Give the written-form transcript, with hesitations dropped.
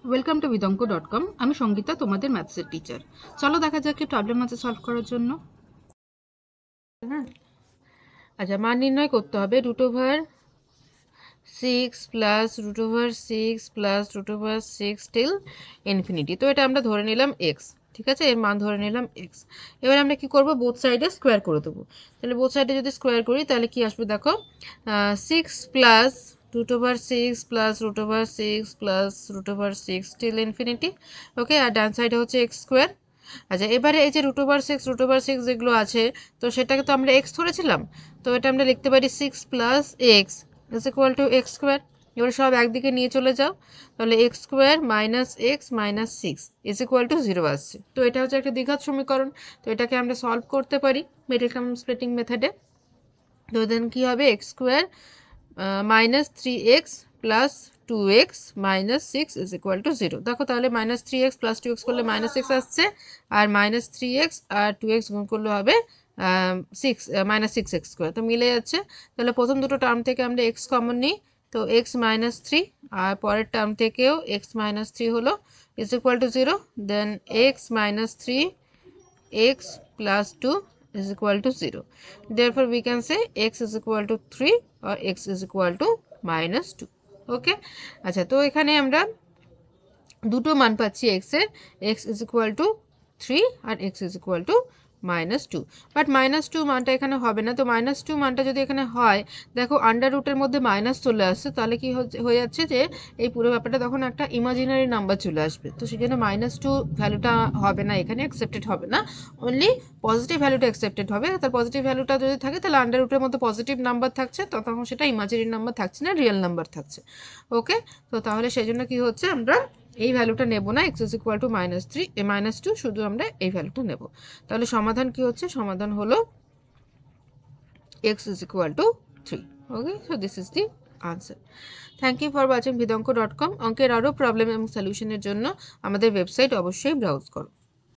Welcome to vidonko.com। আমি সঙ্গীতা, তোমাদের ম্যাথসের teacher. চলো দেখা যাক কি প্রবলেম আছে সলভ করার জন্য। হ্যাঁ, আচ্ছা, মান নির্ণয় করতে হবে √6 প্লাস √6 প্লাস √6 টিল ইনফিনিটি। তো এটা আমরা ধরে নিলাম এক্স, ঠিক আছে, এর মান ধরে নিলাম এক্স। এবার আমরা কি করব, বোথ সাইডে স্কোয়ার করে দেবো। তাহলে বোথ সাইডে যদি স্কোয়ার করি তাহলে কি আসবে দেখো, 6 plus √6 plus √6 plus √6 till infinity. Okay, আর ডান সাইডে হচ্ছে এক্স স্কোয়ার। আচ্ছা, এবারে এই যে √6 যেগুলো আছে, তো সেটাকে তো আমরা এক্স ধরেছিলাম, তো এটা আমরা লিখতে পারি 6 plus x is equal two x square. এবার সব একদিকে নিয়ে চলে যাও, তাহলে x square minus x minus 6 is equal to 0 আসছে। তো এটা হচ্ছে একটা দ্বিঘাত সমীকরণ, তো এটাকে আমরা সলভ করতে পারি মিডল টার্ম স্প্লিটিং মেথডে। তো দেন কী হবে, x square minus 3x plus 2x minus 6 is equal to 0। দেখো তাহলে মাইনাস 3x প্লাস 2x করলে মাইনাস 6 আসছে, আর মাইনাস 3x আর 2x গুণ করলে হবে মাইনাস 6x স্কোয়ার। তো মিলে যাচ্ছে। তাহলে প্রথম দুটো টার্ম থেকে আমরা x কমন নিই, তো x মাইনাস 3, আর পরের টার্ম থেকেও x মাইনাস 3 হলো is equal to 0। Then x minus 3 x plus 2 is equal to 0. Therefore, we can say x is equal to 3 or x is equal to minus 2. Okay? আচ্ছা, তো এখানে আমরা দুটো মান পাচ্ছি x এর, x is equal to 3 আর x is equal to -2। But -2 মানটা এখানে হবে না। তো -2 মানটা যদি এখানে হয়, দেখো আন্ডার রুটের মধ্যে মাইনাস চলে আসছে, তাহলে কি হয়ে যাচ্ছে যে এই পুরো ব্যাপারটা তখন একটা ইমাজিনারি নাম্বার চলে আসবে। তো সেই জন্য -2 ভ্যালুটা হবে না, এখানে অ্যাকসেপ্টেড হবে না, অনলি পজিটিভ ভ্যালুটা অ্যাকসেপ্টেড হবে। তার পজিটিভ ভ্যালুটা যদি থাকে তাহলে আন্ডার রুটের মধ্যে পজিটিভ নাম্বার থাকছে, তখন সেটা ইমাজিনারি নাম্বার থাকছে না, রিয়েল নাম্বার থাকছে। ওকে, তো তাহলে সেই জন্য কি হচ্ছে, আমরা এই ভ্যালুটা নেব না, x ইজ ইকুয়াল টু -2, শুধু আমরা এই ভ্যালুটা নেব। তাহলে সমাধান কি হচ্ছে, সমাধান হলো x is equal to 3। Okay, so this is the answer. Thank you for watching vidonko.com। অঙ্কের আরও প্রবলেম এবং সলিউশনের জন্য আমাদের ওয়েবসাইট অবশ্যই ব্রাউজ করো।